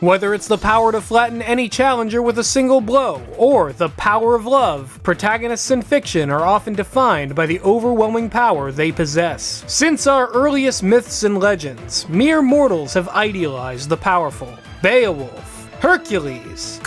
Whether it's the power to flatten any challenger with a single blow, or the power of love, protagonists in fiction are often defined by the overwhelming power they possess. Since our earliest myths and legends, mere mortals have idealized the powerful. Beowulf, Hercules,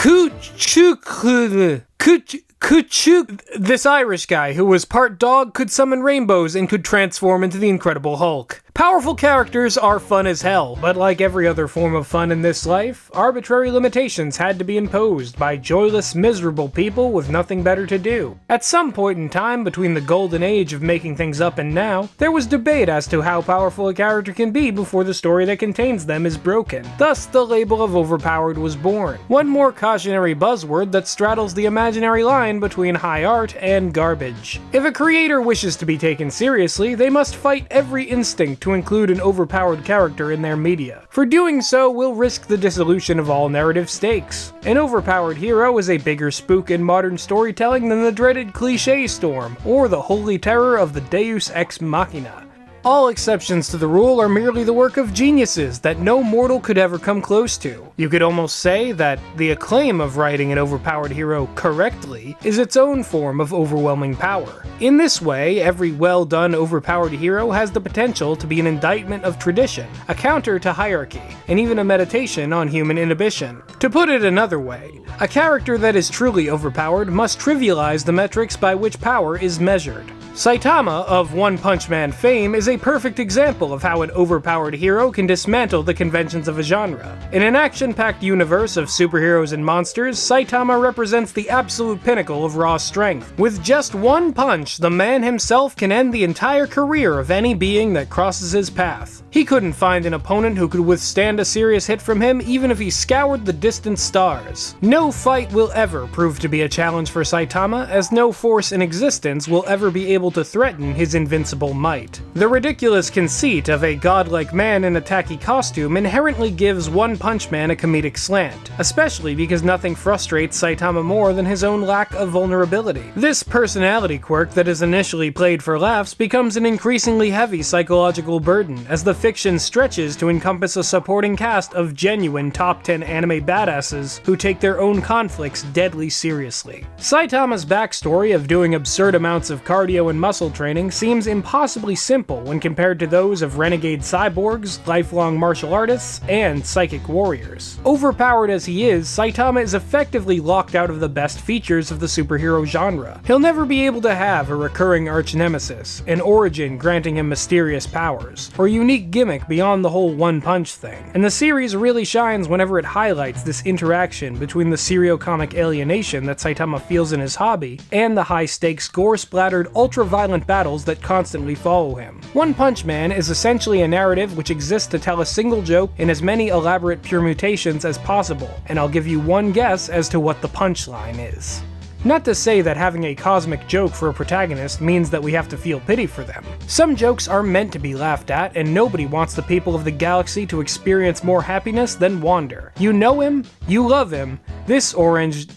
this Irish guy who was part dog could summon rainbows and could transform into the Incredible Hulk. Powerful characters are fun as hell, but like every other form of fun in this life, arbitrary limitations had to be imposed by joyless, miserable people with nothing better to do. At some point in time between the golden age of making things up and now, there was debate as to how powerful a character can be before the story that contains them is broken. Thus, the label of Overpowered was born. One more cautionary buzzword that straddles the imaginary line between high art and garbage. If a creator wishes to be taken seriously, they must fight every instinct to include an overpowered character in their media. For doing so will risk the dissolution of all narrative stakes. An overpowered hero is a bigger spook in modern storytelling than the dreaded cliché storm, or the holy terror of the Deus Ex Machina. All exceptions to the rule are merely the work of geniuses that no mortal could ever come close to. You could almost say that the acclaim of writing an overpowered hero correctly is its own form of overwhelming power. In this way, every well-done overpowered hero has the potential to be an indictment of tradition, a counter to hierarchy, and even a meditation on human inhibition. To put it another way, a character that is truly overpowered must trivialize the metrics by which power is measured. Saitama of One Punch Man fame is a perfect example of how an overpowered hero can dismantle the conventions of a genre. In an action-packed universe of superheroes and monsters, Saitama represents the absolute pinnacle of raw strength. With just one punch, the man himself can end the entire career of any being that crosses his path. He couldn't find an opponent who could withstand a serious hit from him even if he scoured the distant stars. No fight will ever prove to be a challenge for Saitama, as no force in existence will ever be able to threaten his invincible might. The ridiculous conceit of a godlike man in a tacky costume inherently gives One Punch Man a comedic slant, especially because nothing frustrates Saitama more than his own lack of vulnerability. This personality quirk that is initially played for laughs becomes an increasingly heavy psychological burden as the fiction stretches to encompass a supporting cast of genuine top 10 anime badasses who take their own conflicts deadly seriously. Saitama's backstory of doing absurd amounts of cardio and muscle training seems impossibly simple when compared to those of renegade cyborgs, lifelong martial artists, and psychic warriors. Overpowered as he is, Saitama is effectively locked out of the best features of the superhero genre. He'll never be able to have a recurring arch-nemesis, an origin granting him mysterious powers, or unique gimmick beyond the whole one-punch thing. And the series really shines whenever it highlights this interaction between the seriocomic alienation that Saitama feels in his hobby, and the high-stakes, gore-splattered, ultra-violent battles that constantly follow him. One Punch Man is essentially a narrative which exists to tell a single joke in as many elaborate permutations as possible, and I'll give you one guess as to what the punchline is. Not to say that having a cosmic joke for a protagonist means that we have to feel pity for them. Some jokes are meant to be laughed at, and nobody wants the people of the galaxy to experience more happiness than Wander. You know him, you love him, this orange,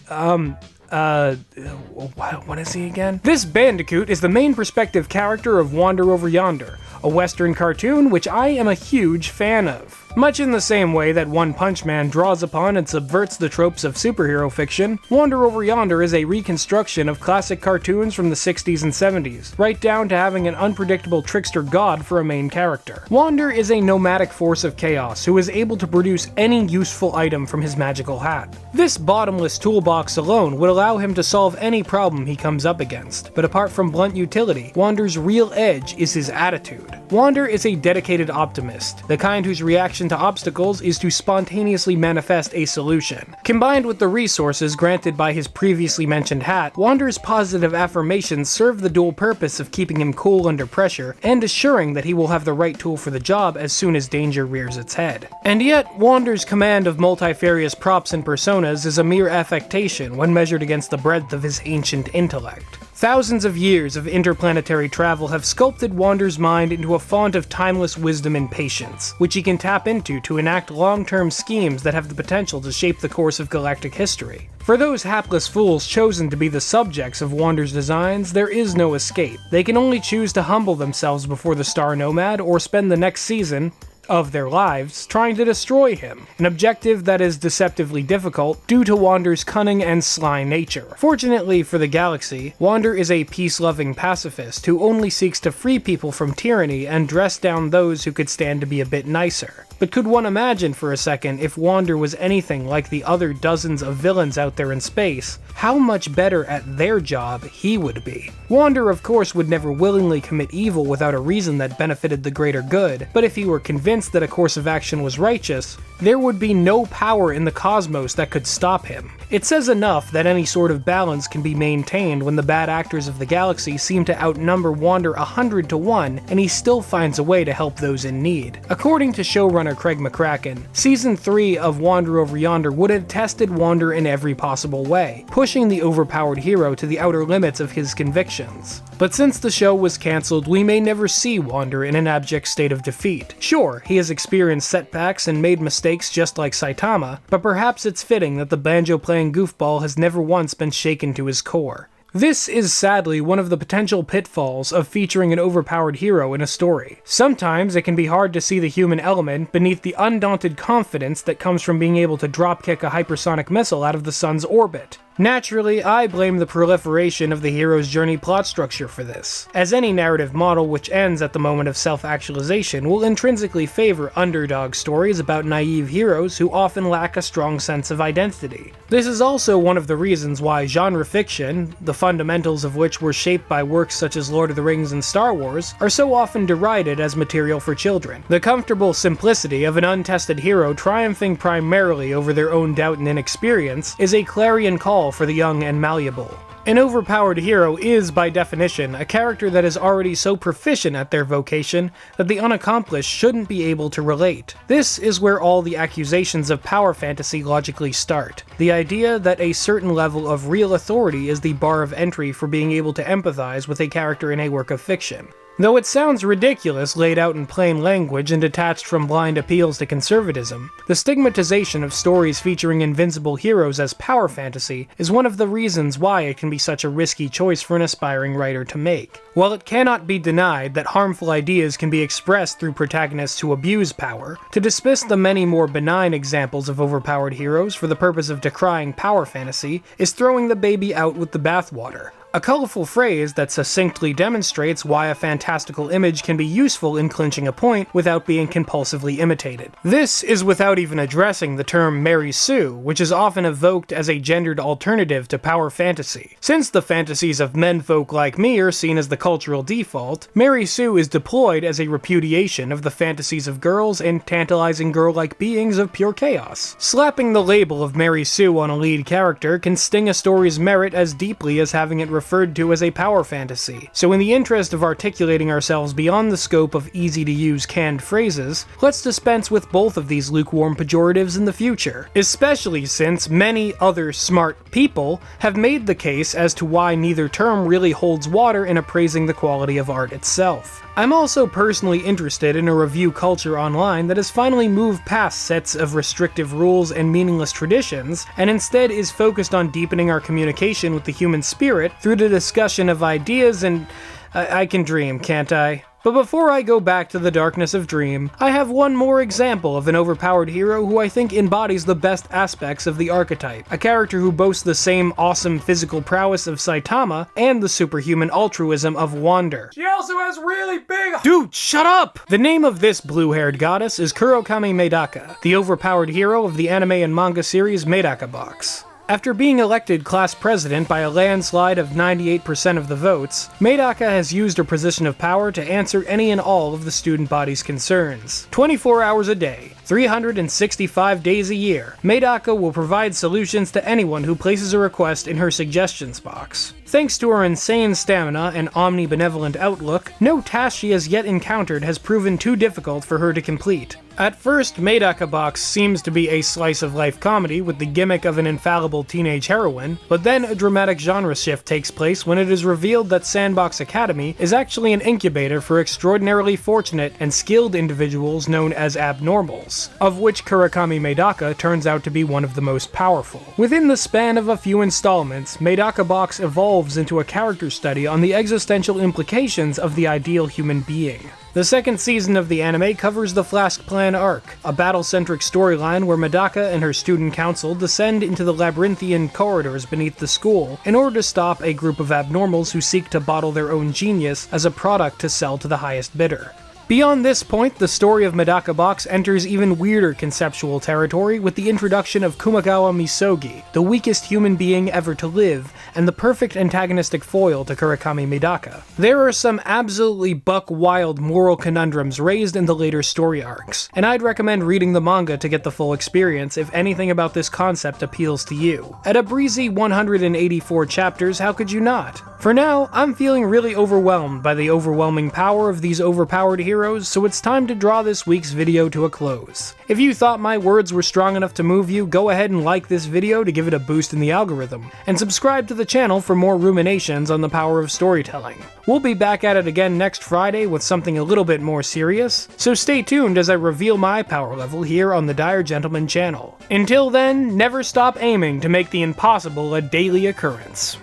what is he again? This Bandicoot is the main perspective character of Wander Over Yonder, a Western cartoon which I am a huge fan of. Much in the same way that One Punch Man draws upon and subverts the tropes of superhero fiction, Wander Over Yonder is a reconstruction of classic cartoons from the 60s and 70s, right down to having an unpredictable trickster god for a main character. Wander is a nomadic force of chaos who is able to produce any useful item from his magical hat. This bottomless toolbox alone would allow him to solve any problem he comes up against, but apart from blunt utility, Wander's real edge is his attitude. Wander is a dedicated optimist, the kind whose reaction to obstacles is to spontaneously manifest a solution. Combined with the resources granted by his previously mentioned hat, Wander's positive affirmations serve the dual purpose of keeping him cool under pressure and assuring that he will have the right tool for the job as soon as danger rears its head. And yet, Wander's command of multifarious props and personas is a mere affectation when measured against the breadth of his ancient intellect. Thousands of years of interplanetary travel have sculpted Wander's mind into a font of timeless wisdom and patience, which he can tap into to enact long-term schemes that have the potential to shape the course of galactic history. For those hapless fools chosen to be the subjects of Wander's designs, there is no escape. They can only choose to humble themselves before the Star Nomad or spend the next season of their lives trying to destroy him, an objective that is deceptively difficult due to Wander's cunning and sly nature. Fortunately for the galaxy, Wander is a peace-loving pacifist who only seeks to free people from tyranny and dress down those who could stand to be a bit nicer. But could one imagine for a second if Wander was anything like the other dozens of villains out there in space, how much better at their job he would be? Wander, of course, would never willingly commit evil without a reason that benefited the greater good, but if he were convinced that a course of action was righteous, there would be no power in the cosmos that could stop him. It says enough that any sort of balance can be maintained when the bad actors of the galaxy seem to outnumber Wander 100 to 1, and he still finds a way to help those in need. According to showrunner Craig McCracken, Season 3 of Wander Over Yonder would have tested Wander in every possible way, pushing the overpowered hero to the outer limits of his convictions. But since the show was cancelled, we may never see Wander in an abject state of defeat. Sure, he has experienced setbacks and made mistakes just like Saitama, but perhaps it's fitting that the banjo-playing goofball has never once been shaken to his core. This is sadly one of the potential pitfalls of featuring an overpowered hero in a story. Sometimes it can be hard to see the human element beneath the undaunted confidence that comes from being able to dropkick a hypersonic missile out of the sun's orbit. Naturally, I blame the proliferation of the hero's journey plot structure for this, as any narrative model which ends at the moment of self-actualization will intrinsically favor underdog stories about naive heroes who often lack a strong sense of identity. This is also one of the reasons why genre fiction, the fundamentals of which were shaped by works such as Lord of the Rings and Star Wars, are so often derided as material for children. The comfortable simplicity of an untested hero triumphing primarily over their own doubt and inexperience is a clarion call for the young and malleable. An overpowered hero is, by definition, a character that is already so proficient at their vocation that the unaccomplished shouldn't be able to relate. This is where all the accusations of power fantasy logically start. The idea that a certain level of real authority is the bar of entry for being able to empathize with a character in a work of fiction. Though it sounds ridiculous laid out in plain language and detached from blind appeals to conservatism, the stigmatization of stories featuring invincible heroes as power fantasy is one of the reasons why it can be such a risky choice for an aspiring writer to make. While it cannot be denied that harmful ideas can be expressed through protagonists who abuse power, to dismiss the many more benign examples of overpowered heroes for the purpose of decrying power fantasy is throwing the baby out with the bathwater. A colorful phrase that succinctly demonstrates why a fantastical image can be useful in clinching a point without being compulsively imitated. This is without even addressing the term Mary Sue, which is often evoked as a gendered alternative to power fantasy. Since the fantasies of menfolk like me are seen as the cultural default, Mary Sue is deployed as a repudiation of the fantasies of girls and tantalizing girl-like beings of pure chaos. Slapping the label of Mary Sue on a lead character can sting a story's merit as deeply as having it referred to as a power fantasy. So in the interest of articulating ourselves beyond the scope of easy-to-use canned phrases, let's dispense with both of these lukewarm pejoratives in the future, especially since many other smart people have made the case as to why neither term really holds water in appraising the quality of art itself. I'm also personally interested in a review culture online that has finally moved past sets of restrictive rules and meaningless traditions, and instead is focused on deepening our communication with the human spirit through the discussion of ideas and... I can dream, can't I? But before I go back to the darkness of Dream, I have one more example of an overpowered hero who I think embodies the best aspects of the archetype. A character who boasts the same awesome physical prowess of Saitama and the superhuman altruism of Wander. She also has really big— Dude, shut up! The name of this blue-haired goddess is Kurokami Medaka, the overpowered hero of the anime and manga series Medaka Box. After being elected class president by a landslide of 98% of the votes, Medaka has used her position of power to answer any and all of the student body's concerns. 24 hours a day, 365 days a year, Medaka will provide solutions to anyone who places a request in her suggestions box. Thanks to her insane stamina and omnibenevolent outlook, no task she has yet encountered has proven too difficult for her to complete. At first, Medaka Box seems to be a slice-of-life comedy with the gimmick of an infallible teenage heroine, but then a dramatic genre shift takes place when it is revealed that Sandbox Academy is actually an incubator for extraordinarily fortunate and skilled individuals known as abnormals, of which Kurokami Medaka turns out to be one of the most powerful. Within the span of a few installments, Medaka Box evolves into a character study on the existential implications of the ideal human being. The second season of the anime covers the Flask Plan arc, a battle-centric storyline where Medaka and her student council descend into the labyrinthian corridors beneath the school in order to stop a group of abnormals who seek to bottle their own genius as a product to sell to the highest bidder. Beyond this point, the story of Medaka Box enters even weirder conceptual territory with the introduction of Kumagawa Misogi, the weakest human being ever to live, and the perfect antagonistic foil to Kurakami Medaka. There are some absolutely buck-wild moral conundrums raised in the later story arcs, and I'd recommend reading the manga to get the full experience if anything about this concept appeals to you. At a breezy 184 chapters, how could you not? For now, I'm feeling really overwhelmed by the overwhelming power of these overpowered heroes, so it's time to draw this week's video to a close. If you thought my words were strong enough to move you, go ahead and like this video to give it a boost in the algorithm, and subscribe to the channel for more ruminations on the power of storytelling. We'll be back at it again next Friday with something a little bit more serious, so stay tuned as I reveal my power level here on the Dire Gentleman channel. Until then, never stop aiming to make the impossible a daily occurrence.